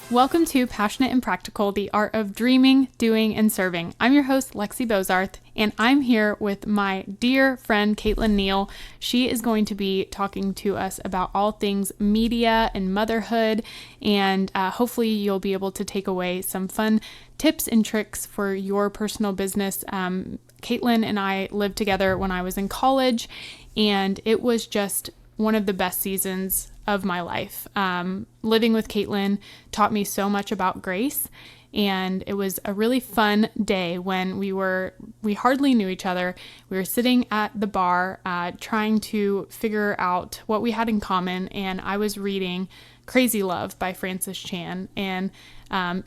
Welcome to Passionate and Practical, the art of dreaming, doing, and serving. I'm your host, Lexi Bozarth, and I'm here with my dear friend, Caitlin Neal. She is going to be talking to us about all things media and motherhood, and hopefully you'll be able to take away some fun tips and tricks for your personal business. Caitlin and I lived together when I was in college, and it was just one of the best seasons of my life. Living with Caitlin taught me so much about grace, and it was a really fun day when we hardly knew each other. We were sitting at the bar trying to figure out what we had in common, and I was reading Crazy Love by Francis Chan, and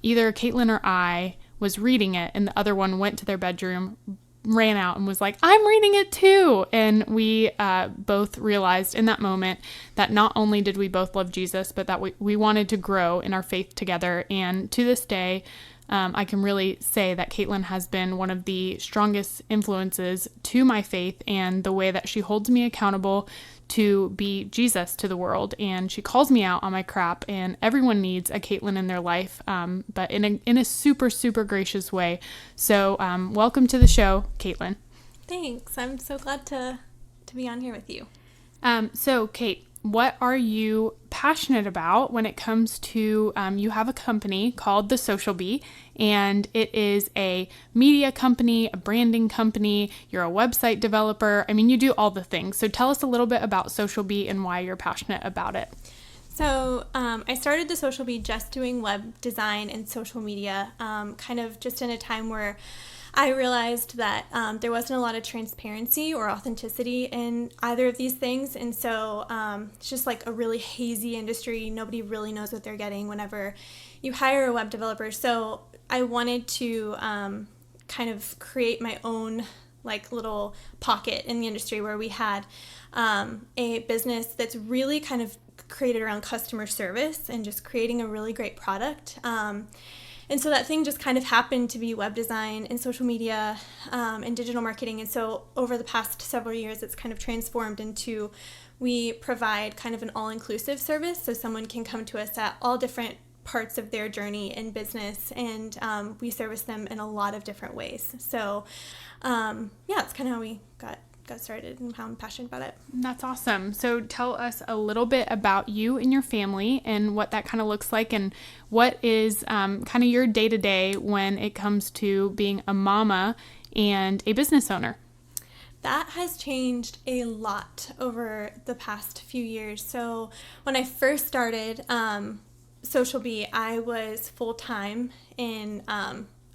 either Caitlin or I was reading it, and the other one went to their bedroom, ran out and was like, I'm reading it too. And we both realized in that moment that not only did we both love Jesus, but that we wanted to grow in our faith together. And to this day, I can really say that Caitlin has been one of the strongest influences to my faith and the way that she holds me accountable to be Jesus to the world. And she calls me out on my crap, and everyone needs a Caitlin in their life, but in a super, super gracious way. So welcome to the show, Caitlin. Thanks. I'm so glad to be on here with you. So Kate, what are you passionate about when it comes to, you have a company called The Social Bee, and it is a media company, a branding company, you're a website developer. I mean, you do all the things. So tell us a little bit about Social Bee and why you're passionate about it. So I started The Social Bee just doing web design and social media, kind of just in a time where I realized that there wasn't a lot of transparency or authenticity in either of these things. And so it's just like a really hazy industry. Nobody really knows what they're getting whenever you hire a web developer. So I wanted to kind of create my own like little pocket in the industry where we had a business that's really kind of created around customer service and just creating a really great product. And so that thing just kind of happened to be web design and social media and digital marketing. And so over the past several years, it's kind of transformed into we provide kind of an all-inclusive service. So someone can come to us at all different parts of their journey in business, and we service them in a lot of different ways. So it's kind of how we got started and how I'm passionate about it. That's awesome. So tell us a little bit about you and your family and what that kind of looks like, and what is kind of your day-to-day when it comes to being a mama and a business owner. That has changed a lot over the past few years. So when I first started Social Bee, I was full-time in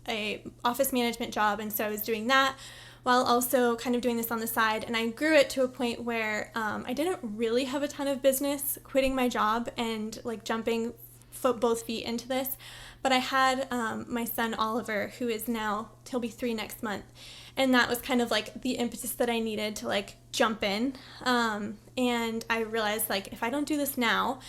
a office management job, and so I was doing that while also kind of doing this on the side. And I grew it to a point where I didn't really have a ton of business quitting my job and like jumping both feet into this. But I had my son Oliver, who is now, he'll be 3 next month. And that was kind of like the impetus that I needed to like jump in. And I realized like if I don't do this now,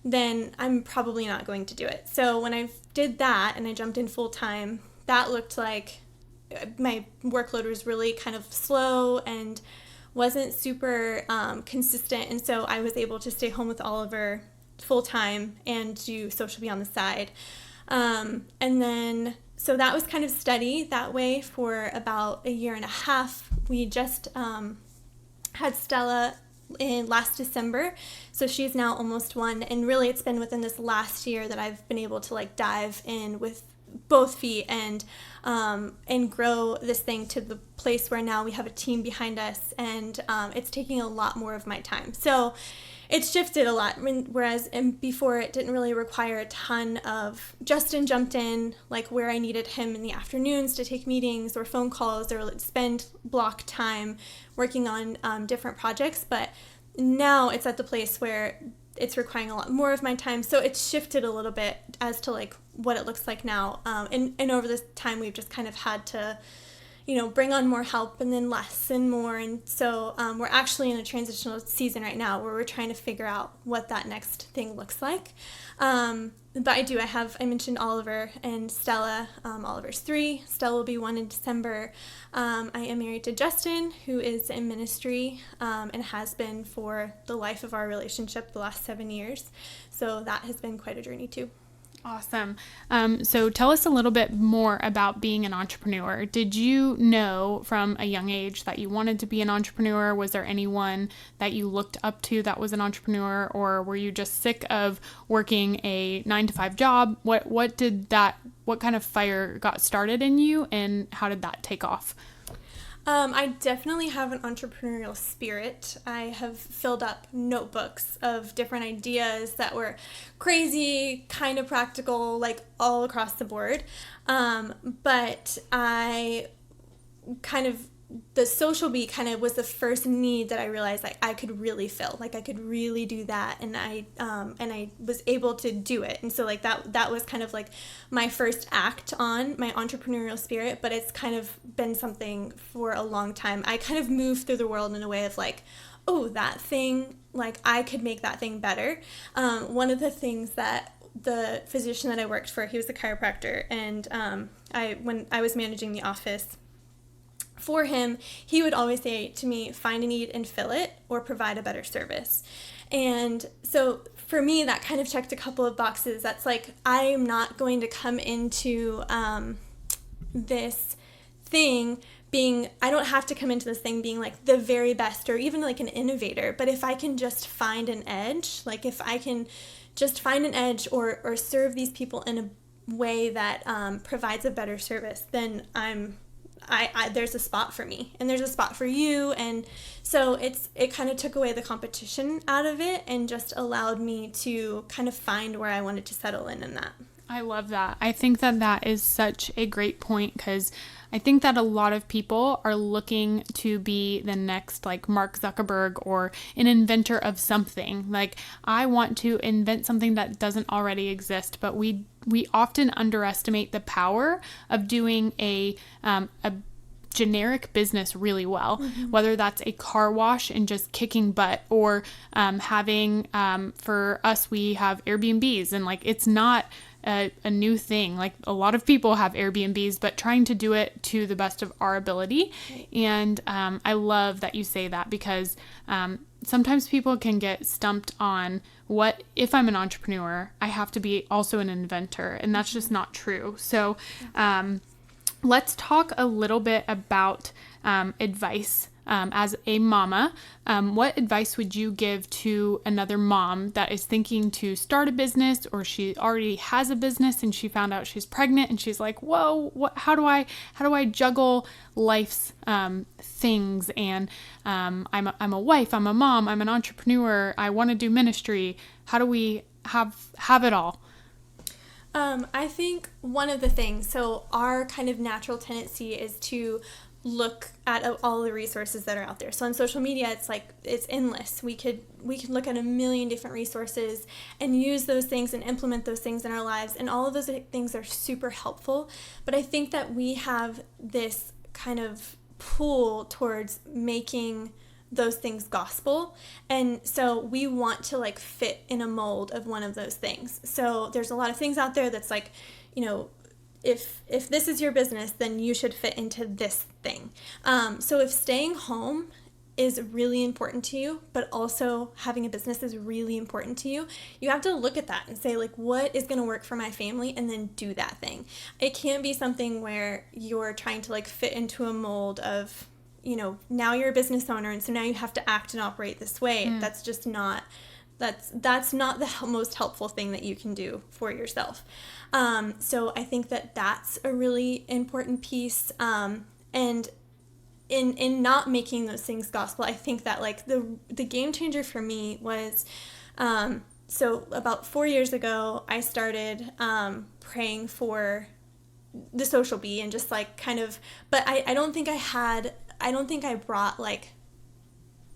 then I'm probably not going to do it. So when I did that and I jumped in full time, that looked like my workload was really kind of slow and wasn't super consistent. And so I was able to stay home with Oliver full time and do Social Bee on the side. And then, so that was kind of steady that way for about a year and a half. We just had Stella in last December, so she's now almost 1. And really it's been within this last year that I've been able to like dive in with both feet and grow this thing to the place where now we have a team behind us, and it's taking a lot more of my time. So it's shifted a lot, whereas before it didn't really require a ton of, Justin jumped in like where I needed him in the afternoons to take meetings or phone calls or spend block time working on different projects, but now it's at the place where it's requiring a lot more of my time. So it's shifted a little bit as to like what it looks like now. And over this time, we've just kind of had to, bring on more help and then less and more. And so we're actually in a transitional season right now where we're trying to figure out what that next thing looks like. But I mentioned Oliver and Stella. Oliver's 3, Stella will be 1 in December. I am married to Justin, who is in ministry and has been for the life of our relationship the last 7 years. So that has been quite a journey too. Awesome. So tell us a little bit more about being an entrepreneur. Did you know from a young age that you wanted to be an entrepreneur? Was there anyone that you looked up to that was an entrepreneur, or were you just sick of working a 9-to-5 job? What kind of fire got started in you, and how did that take off? I definitely have an entrepreneurial spirit. I have filled up notebooks of different ideas that were crazy, kind of practical, like all across the board. But the social beat kind of was the first need that I realized like I could really fill, like I could really do that, and I was able to do it. And so like that was kind of like my first act on my entrepreneurial spirit, but it's kind of been something for a long time. I kind of moved through the world in a way of like, oh, that thing, like I could make that thing better. One of the things that the physician that I worked for, he was a chiropractor, and when I was managing the office for him, he would always say to me, find a need and fill it, or provide a better service. And so for me, that kind of checked a couple of boxes. That's like, I am not going to come into this thing I don't have to come into this thing being like the very best or even like an innovator. But if I can just find an edge, like if I can just find an edge or serve these people in a way that provides a better service, then there's a spot for me, and there's a spot for you. And so it kind of took away the competition out of it and just allowed me to kind of find where I wanted to settle in that. I love that. I think that is such a great point, because I think that a lot of people are looking to be the next like Mark Zuckerberg or an inventor of something. Like, I want to invent something that doesn't already exist, but we often underestimate the power of doing a generic business really well, whether that's a car wash and just kicking butt, or having, for us, we have Airbnbs, and like, it's not a new thing. Like, a lot of people have Airbnbs, but trying to do it to the best of our ability. And I love that you say that, because sometimes people can get stumped on what if I'm an entrepreneur, I have to be also an inventor, and that's just not true. So let's talk a little bit about advice. As a mama, what advice would you give to another mom that is thinking to start a business, or she already has a business and she found out she's pregnant and she's like, whoa, how do I juggle life's things? And I'm a wife, I'm a mom, I'm an entrepreneur, I want to do ministry. How do we have it all? I think one of the things, so our kind of natural tendency is to look at all the resources that are out there. So on social media, it's endless. We could look at a million different resources and use those things and implement those things in our lives. And all of those things are super helpful. But I think that we have this kind of pull towards making those things gospel. And so we want to like fit in a mold of one of those things. So there's a lot of things out there that's like, if this is your business, then you should fit into this thing. So if staying home is really important to you, but also having a business is really important to you, you have to look at that and say, like, what is going to work for my family, and then do that thing. It can't be something where you're trying to like fit into a mold of, now you're a business owner, and so now you have to act and operate this way. That's just not that's not the most helpful thing that you can do for yourself. So I think that that's a really important piece. And in not making those things gospel, I think that like the game changer for me was, so about 4 years ago, I started praying for the social bee, and just like kind of, but I don't think I brought like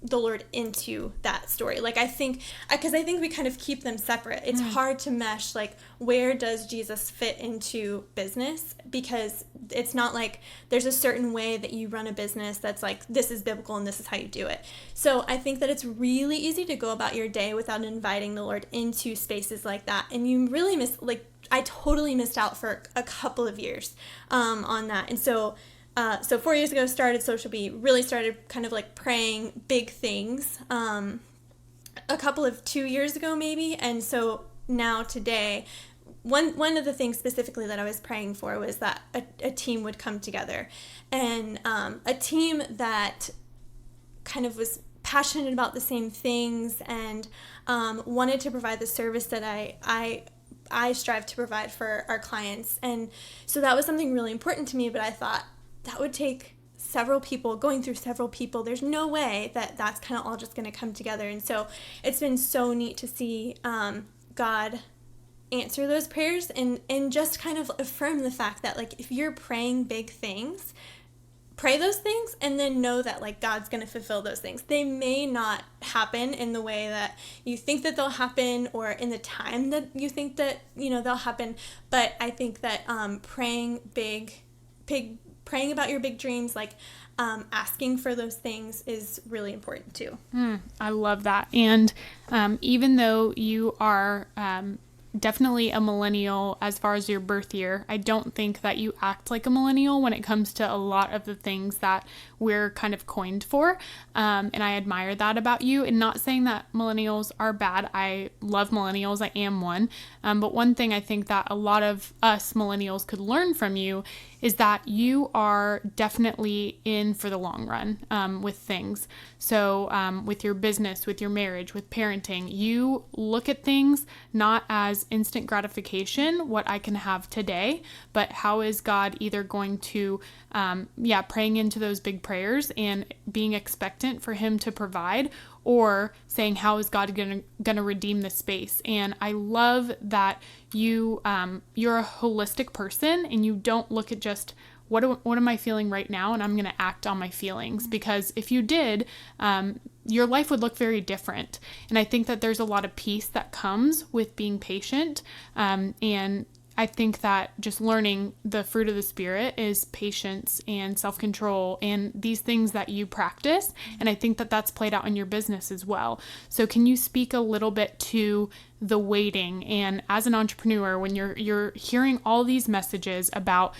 the Lord into that story. Like, because I think we kind of keep them separate. It's hard to mesh, like, where does Jesus fit into business? Because it's not like there's a certain way that you run a business that's like, this is biblical and this is how you do it. So I think that it's really easy to go about your day without inviting the Lord into spaces like that. And you really I totally missed out for a couple of years on that. And so 4 years ago, started Social Bee, really started kind of like praying big things, a couple of 2 years ago maybe. And so now today, one of the things specifically that I was praying for was that a team would come together, and a team that kind of was passionate about the same things and wanted to provide the service that I strive to provide for our clients. And so that was something really important to me, but I thought that would take several people, going through several people. There's no way that that's kind of all just going to come together. And so it's been so neat to see God answer those prayers and just kind of affirm the fact that, like, if you're praying big things, pray those things and then know that, like, God's going to fulfill those things. They may not happen in the way that you think that they'll happen or in the time that you think that, they'll happen. But I think that praying about your big dreams, like asking for those things is really important too. I love that. And even though you are definitely a millennial as far as your birth year, I don't think that you act like a millennial when it comes to a lot of the things that we're kind of coined for. And I admire that about you. And not saying that millennials are bad. I love millennials. I am one. But one thing I think that a lot of us millennials could learn from you is that you are definitely in for the long run with things. So with your business, with your marriage, with parenting, you look at things not as instant gratification, what I can have today, but how is God either going to, praying into those big prayers and being expectant for him to provide, or saying, how is God gonna redeem this space? And I love that you're a holistic person and you don't look at just what am I feeling right now and I'm going to act on my feelings, because if you did, your life would look very different. And I think that there's a lot of peace that comes with being patient. And I think that just learning the fruit of the Spirit is patience and self-control and these things that you practice. And I think that that's played out in your business as well. So can you speak a little bit to the waiting? And as an entrepreneur, when you're hearing all these messages about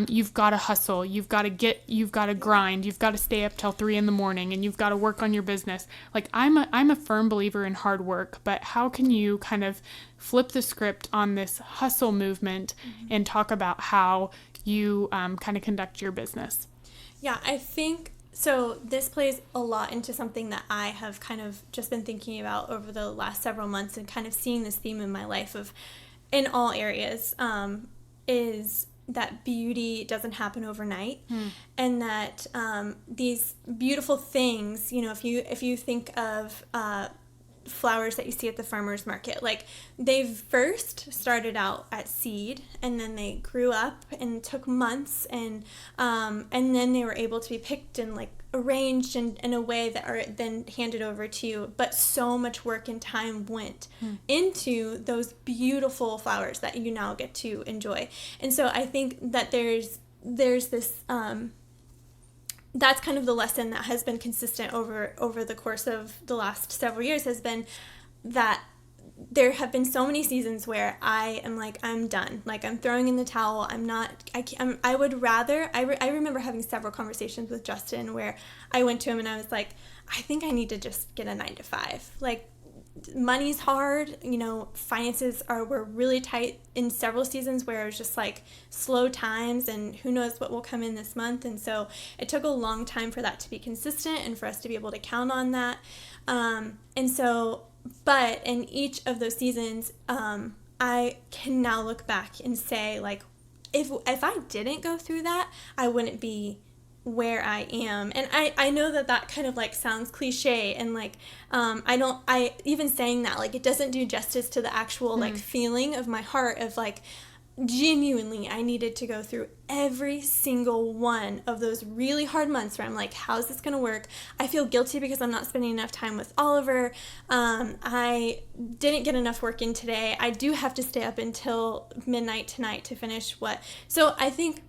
you've got to hustle, you've got to grind, you've got to stay up till 3 a.m, and you've got to work on your business. Like, I'm a firm believer in hard work, but how can you kind of flip the script on this hustle movement and talk about how you kind of conduct your business? Yeah, I think so. This plays a lot into something that I have kind of just been thinking about over the last several months, and kind of seeing this theme in my life of, in all areas, is that beauty doesn't happen overnight, and that these beautiful things, if you think of flowers that you see at the farmer's market, like, they first started out at seed, and then they grew up and took months, and then they were able to be picked and, like, arranged in a way that are then handed over to you. But so much work and time went into those beautiful flowers that you now get to enjoy. And so I think that there's this that's kind of the lesson that has been consistent over the course of the last several years, has been that there have been so many seasons where I am like, I'm done. Like, I'm throwing in the towel. I would rather, I remember having several conversations with Justin where I went to him and I was like, I think I need to just get a 9-to-5. Like, money's hard, finances were really tight in several seasons where it was just like slow times and who knows what will come in this month. And so it took a long time for that to be consistent and for us to be able to count on that. But in each of those seasons, I can now look back and say, like, if I didn't go through that, I wouldn't be where I am. And I know that kind of, like, sounds cliche, and, like, I even saying that, like, it doesn't do justice to the actual like feeling of my heart of, like, genuinely I needed to go through every single one of those really hard months where I'm like, how's this gonna work? I feel guilty because I'm not spending enough time with Oliver. I didn't get enough work in today. I do have to stay up until midnight tonight to finish what. So I think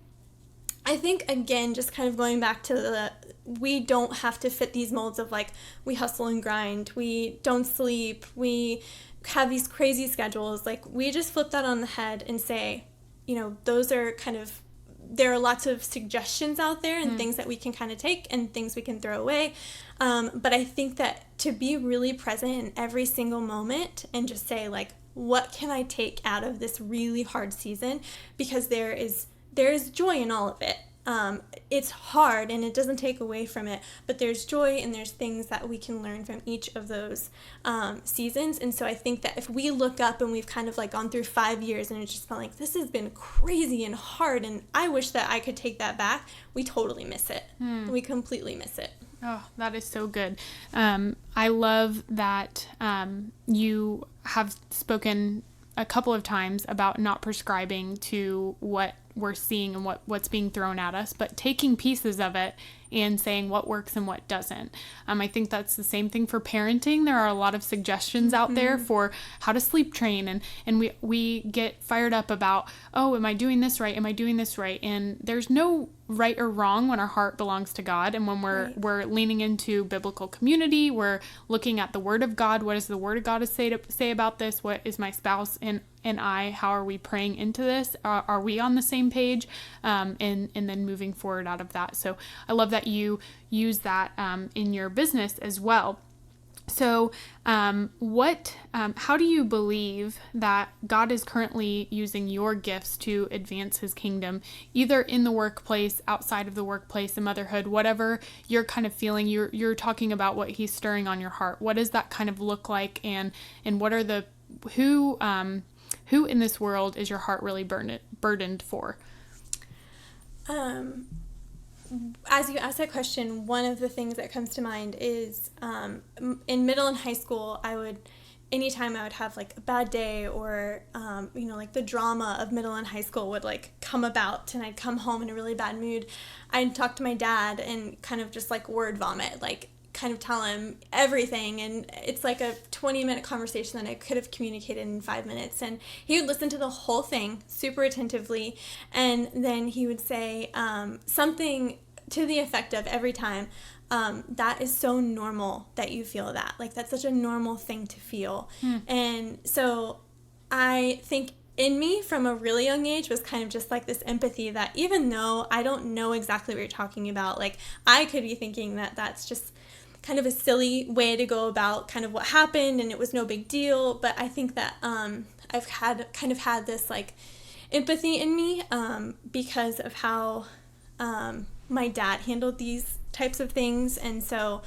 again, just kind of going back to we don't have to fit these molds of, like, we hustle and grind, we don't sleep, we have these crazy schedules. Like, we just flip that on the head and say, those are kind of, there are lots of suggestions out there and things that we can kind of take and things we can throw away. But I think that to be really present in every single moment and just say, like, what can I take out of this really hard season? Because there is joy in all of it. It's hard and it doesn't take away from it, but there's joy and there's things that we can learn from each of those seasons. And so I think that if we look up and we've kind of like gone through 5 years and it's just felt like this has been crazy and hard and I wish that I could take that back, we totally miss it. We completely miss it. Oh, that is so good. I love that you have spoken a couple of times about not prescribing to what we're seeing and what's being thrown at us, but taking pieces of it and saying what works and what doesn't. I think that's the same thing for parenting. There are a lot of suggestions out there for how to sleep train, and we get fired up about, oh, am I doing this right? Am I doing this right? And there's no right or wrong when our heart belongs to God, and when we're leaning into biblical community, we're looking at the Word of God. What does the Word of God say about this? What is my spouse and I? How are we praying into this? Are we on the same page? And then moving forward out of that. So I love that you use that in your business as well. So how do you believe that God is currently using your gifts to advance his kingdom, either in the workplace, outside of the workplace, in motherhood, whatever you're kind of feeling? You're talking about what he's stirring on your heart. What does that kind of look like? And what are who in this world is your heart really burdened for? As you ask that question, one of the things that comes to mind is in middle and high school, anytime I would have like a bad day or, like the drama of middle and high school would like come about and I'd come home in a really bad mood, I'd talk to my dad and kind of just like word vomit, like kind of tell him everything, and it's like a 20-minute conversation that I could have communicated in 5 minutes, and he would listen to the whole thing super attentively, and then he would say something to the effect of every time, that is so normal that you feel that, like that's such a normal thing to feel. And so I think in me from a really young age was kind of just like this empathy that even though I don't know exactly what you're talking about, like I could be thinking that that's just kind of a silly way to go about kind of what happened and it was no big deal, but I think that I've had this like empathy in me because of how my dad handled these types of things. And so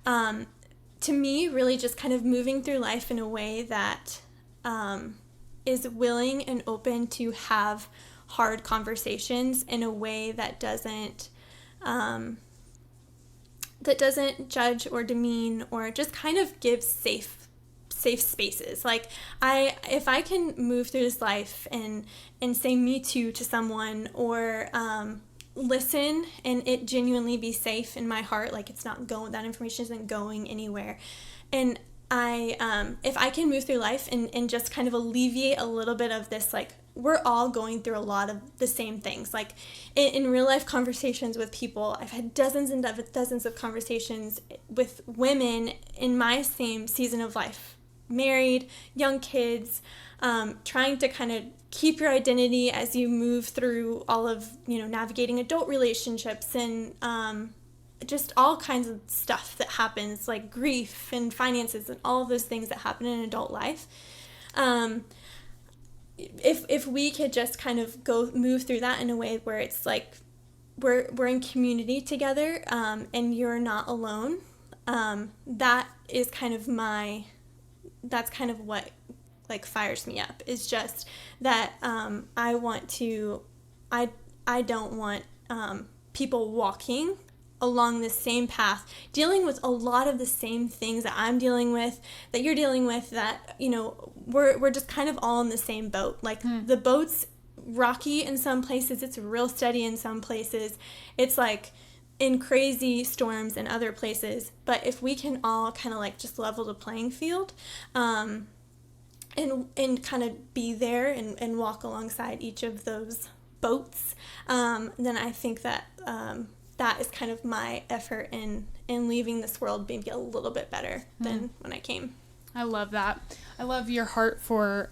to me, really just kind of moving through life in a way that is willing and open to have hard conversations in a way that doesn't judge or demean or just kind of gives safe spaces. Like if I can move through this life and say me too to someone or listen and it genuinely be safe in my heart, like that information isn't going anywhere, and if I can move through life and just kind of alleviate a little bit of this, like we're all going through a lot of the same things. Like in real life conversations with people, I've had dozens and dozens of conversations with women in my same season of life, married, young kids, trying to kind of keep your identity as you move through all of, navigating adult relationships and just all kinds of stuff that happens, like grief and finances and all of those things that happen in adult life. If we could just kind of move through that in a way where it's like we're in community together, and you're not alone, that is kind of that's kind of what like fires me up, is just that I don't want people walking along the same path, dealing with a lot of the same things that I'm dealing with, that you're dealing with, that, we're just kind of all in the same boat. Like the boat's rocky in some places, it's real steady in some places, it's like in crazy storms in other places. But if we can all kind of like just level the playing field, and kind of be there and walk alongside each of those boats, then I think that that is kind of my effort in leaving this world maybe a little bit better than when I came. I love that. I love your heart for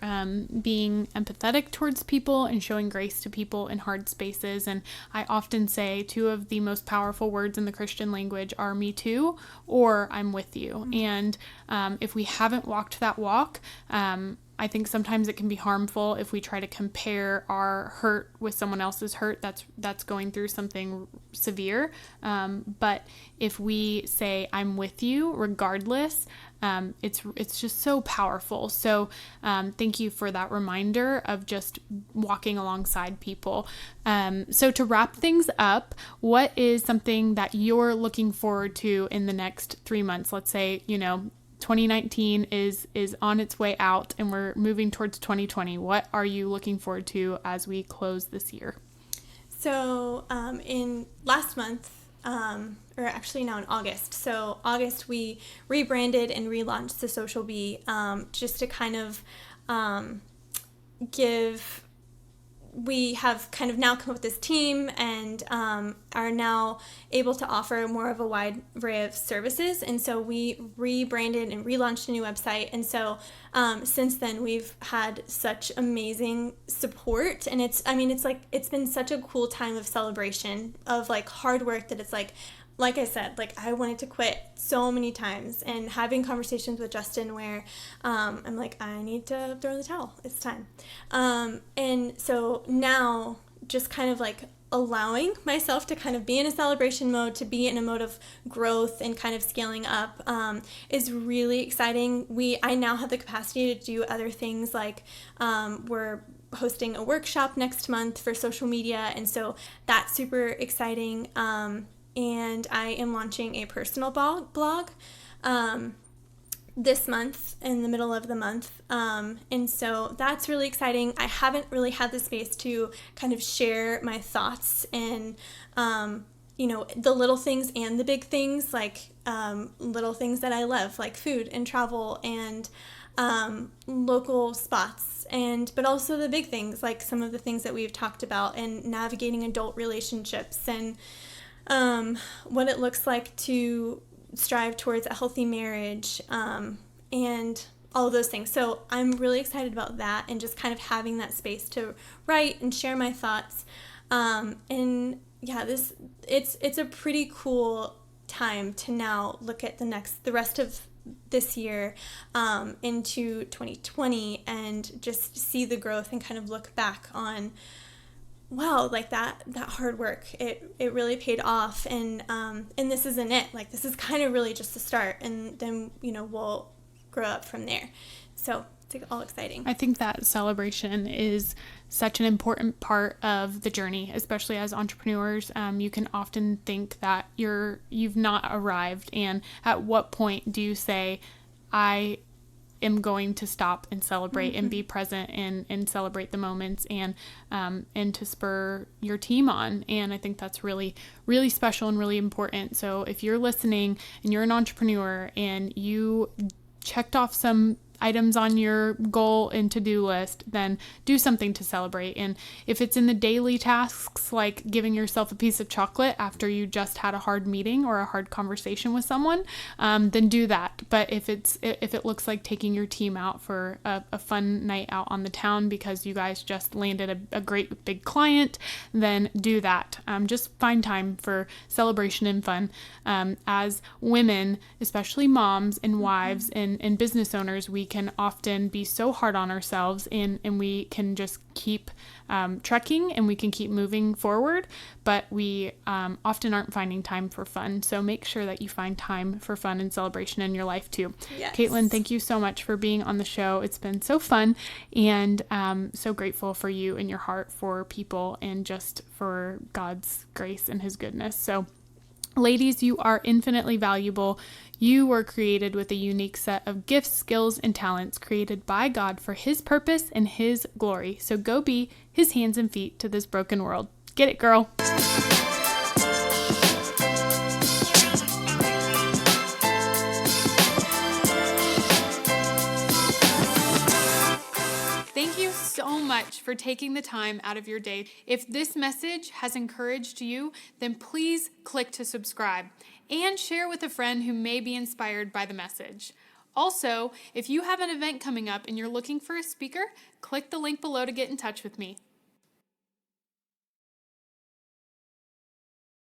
being empathetic towards people and showing grace to people in hard spaces. And I often say 2 of the most powerful words in the Christian language are me too, or I'm with you. And if we haven't walked that walk, I think sometimes it can be harmful if we try to compare our hurt with someone else's hurt that's going through something severe. But if we say, I'm with you regardless, it's just so powerful. So thank you for that reminder of just walking alongside people. So to wrap things up, what is something that you're looking forward to in the next 3 months? Let's say, 2019 is on its way out and we're moving towards 2020. What are you looking forward to as we close this year? So in last month, or actually now in August. So August we rebranded and relaunched the Social Bee, just to kind of we have kind of now come up with this team and are now able to offer more of a wide array of services. And so we rebranded and relaunched a new website. And so since then, we've had such amazing support. And it's been such a cool time of celebration of like hard work that it's like I said, I wanted to quit so many times, and having conversations with Justin where I'm like, I need to throw in the towel. It's time. And so now just kind of like allowing myself to kind of be in a celebration mode, to be in a mode of growth and kind of scaling up is really exciting. I now have the capacity to do other things, like we're hosting a workshop next month for social media, and so that's super exciting. And I am launching a personal blog this month, in the middle of the month. And so that's really exciting. I haven't really had the space to kind of share my thoughts and, the little things and the big things, like little things that I love, like food and travel and local spots, but also the big things, like some of the things that we've talked about, and navigating adult relationships, and what it looks like to strive towards a healthy marriage, and all of those things. So I'm really excited about that, and just kind of having that space to write and share my thoughts. And yeah, it's a pretty cool time to now look at the rest of this year into 2020, and just see the growth and kind of look back on, wow, like that hard work, it really paid off, and this isn't it. Like, this is kind of really just the start, and then we'll grow up from there. So it's all exciting. I think that celebration is such an important part of the journey, especially as entrepreneurs. You can often think that you've not arrived, and at what point do you say, I am going to stop and celebrate and be present and celebrate the moments, and to spur your team on. And I think that's really, really special and really important. So if you're listening and you're an entrepreneur and you checked off some items on your goal and to-do list, then do something to celebrate. And if it's in the daily tasks, like giving yourself a piece of chocolate after you just had a hard meeting or a hard conversation with someone, then do that. But if it looks like taking your team out for a fun night out on the town because you guys just landed a great big client, then do that. Just find time for celebration and fun. As women, especially moms and wives and business owners, we can often be so hard on ourselves, and we can just keep trekking, and we can keep moving forward, but we often aren't finding time for fun. So make sure that you find time for fun and celebration in your life too. Yes. Caitlin, thank you so much for being on the show. It's been so fun, and so grateful for you and your heart for people and just for God's grace and his goodness. So ladies, you are infinitely valuable. You were created with a unique set of gifts, skills, and talents created by God for his purpose and his glory. So go be his hands and feet to this broken world. Get it, girl. Thank you so much for taking the time out of your day. If this message has encouraged you, then please click to subscribe and share with a friend who may be inspired by the message. Also, if you have an event coming up and you're looking for a speaker, click the link below to get in touch with me.